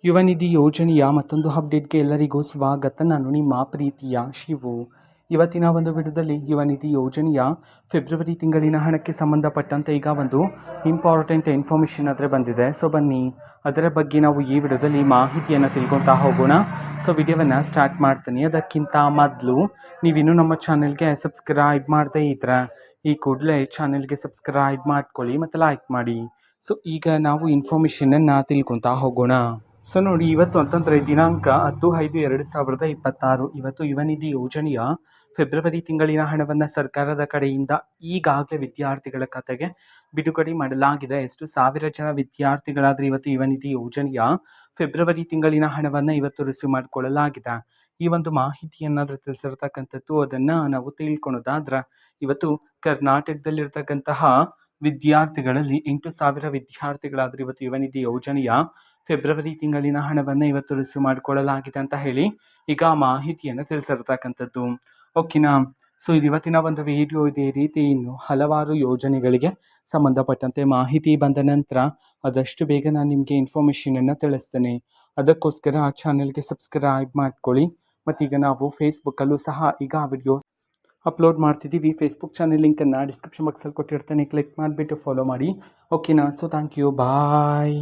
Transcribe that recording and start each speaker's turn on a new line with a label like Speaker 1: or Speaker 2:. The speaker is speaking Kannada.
Speaker 1: ಯುವ ನಿಧಿ ಯೋಜನೆಯ ಮತ್ತೊಂದು ಅಪ್ಡೇಟ್ಗೆ ಎಲ್ಲರಿಗೂ ಸ್ವಾಗತ. ನಾನು ನಿಮ್ಮ ಪ್ರೀತಿಯ ಶಿವು. ಇವತ್ತಿನ ಒಂದು ವಿಡಿಯೋದಲ್ಲಿ ಯುವ ನಿಧಿ ಯೋಜನೆಯ ಫೆಬ್ರವರಿ ತಿಂಗಳಿನ ಹಣಕ್ಕೆ ಸಂಬಂಧಪಟ್ಟಂತೆ ಈಗ ಒಂದು ಇಂಪಾರ್ಟೆಂಟ್ ಇನ್ಫಾರ್ಮೇಷನ್ ಆದರೆ ಬಂದಿದೆ. ಸೊ ಬನ್ನಿ ಅದರ ಬಗ್ಗೆ ನಾವು ಈ ವಿಡಿಯೋದಲ್ಲಿ ಮಾಹಿತಿಯನ್ನು ತಿಳ್ಕೊತಾ ಹೋಗೋಣ. ಸೊ ವಿಡಿಯೋವನ್ನು ಸ್ಟಾರ್ಟ್ ಮಾಡ್ತೀನಿ. ಅದಕ್ಕಿಂತ ಮೊದಲು ನೀವಿನ್ನೂ ನಮ್ಮ ಚಾನೆಲ್ಗೆ ಸಬ್ಸ್ಕ್ರೈಬ್ ಮಾಡದೇ ಇದ್ರೆ ಈ ಕೂಡಲೇ ಚಾನೆಲ್ಗೆ ಸಬ್ಸ್ಕ್ರೈಬ್ ಮಾಡ್ಕೊಳ್ಳಿ ಮತ್ತು ಲೈಕ್ ಮಾಡಿ. ಸೊ ಈಗ ನಾವು ಇನ್ಫಾರ್ಮೇಷನನ್ನು ತಿಳ್ಕೊತಾ ಹೋಗೋಣ. ಸೊ ನೋಡಿ, ಇವತ್ತು ಅಂತಂದರೆ ದಿನಾಂಕ 10/5/2026 ಇವತ್ತು ಯುವ ನಿಧಿ ಯೋಜನೆಯ ಫೆಬ್ರವರಿ ತಿಂಗಳಿನ ಹಣವನ್ನು ಸರ್ಕಾರದ ಕಡೆಯಿಂದ ಈಗಾಗಲೇ ವಿದ್ಯಾರ್ಥಿಗಳ ಖಾತೆಗೆ ಬಿಡುಗಡೆ ಮಾಡಲಾಗಿದೆ. ಎಷ್ಟು ಸಾವಿರ ಜನ ವಿದ್ಯಾರ್ಥಿಗಳಾದರೆ ಇವತ್ತು ಯುವ ನಿಧಿ ಯೋಜನೆಯ ಫೆಬ್ರವರಿ ತಿಂಗಳಿನ ಹಣವನ್ನು ಇವತ್ತು ರಿಸೀವ್ ಮಾಡಿಕೊಳ್ಳಲಾಗಿದೆ. ಈ ಒಂದು ಮಾಹಿತಿಯನ್ನಾದರೂ ತಿಳಿಸಿರ್ತಕ್ಕಂಥದ್ದು, ಅದನ್ನು ನಾವು ತಿಳ್ಕೊಳೋದಾದ್ರೆ ಇವತ್ತು ಕರ್ನಾಟಕದಲ್ಲಿರ್ತಕ್ಕಂತಹ ವಿದ್ಯಾರ್ಥಿಗಳಲ್ಲಿ 8,000 ವಿದ್ಯಾರ್ಥಿಗಳಾದರೆ ಇವತ್ತು ಯುವ ನಿಧಿ ಯೋಜನೆಯ ಫೆಬ್ರವರಿ ತಿಂಗಳಿನ ಹಣವನ್ನು ಇವತ್ತು ರಿಸೀವ್ ಮಾಡಿಕೊಳ್ಳಲಾಗಿದೆ ಅಂತ ಹೇಳಿ ಈಗ ಮಾಹಿತಿಯನ್ನು ತಿಳಿಸಿರ್ತಕ್ಕಂಥದ್ದು. ಓಕೆನಾ. ಸೊ ಇದು ಇವತ್ತಿನ ಒಂದು ವಿಡಿಯೋ. ಇದೇ ರೀತಿ ಇನ್ನು ಹಲವಾರು ಯೋಜನೆಗಳಿಗೆ ಸಂಬಂಧಪಟ್ಟಂತೆ ಮಾಹಿತಿ ಬಂದ ನಂತರ ಆದಷ್ಟು ಬೇಗ ನಾನು ನಿಮಗೆ ಇನ್ಫಾರ್ಮೇಷನನ್ನು ತಿಳಿಸ್ತೇನೆ. ಅದಕ್ಕೋಸ್ಕರ ಆ ಚಾನೆಲ್ಗೆ ಸಬ್ಸ್ಕ್ರೈಬ್ ಮಾಡ್ಕೊಳ್ಳಿ. ಮತ್ತೀಗ ನಾವು ಫೇಸ್ಬುಕ್ಕಲ್ಲೂ ಸಹ ಈಗ ವಿಡಿಯೋ ಅಪ್ಲೋಡ್ ಮಾಡ್ತಿದ್ದೀವಿ. ಫೇಸ್ಬುಕ್ ಚಾನೆಲ್ ಲಿಂಕನ್ನು ಡಿಸ್ಕ್ರಿಪ್ಷನ್ ಬಾಕ್ಸಲ್ಲಿ ಕೊಟ್ಟಿರ್ತೇನೆ. ಕ್ಲಿಕ್ ಮಾಡಿಬಿಟ್ಟು ಫಾಲೋ ಮಾಡಿ. ಓಕೆನಾ. So thank you. ಬಾಯ್.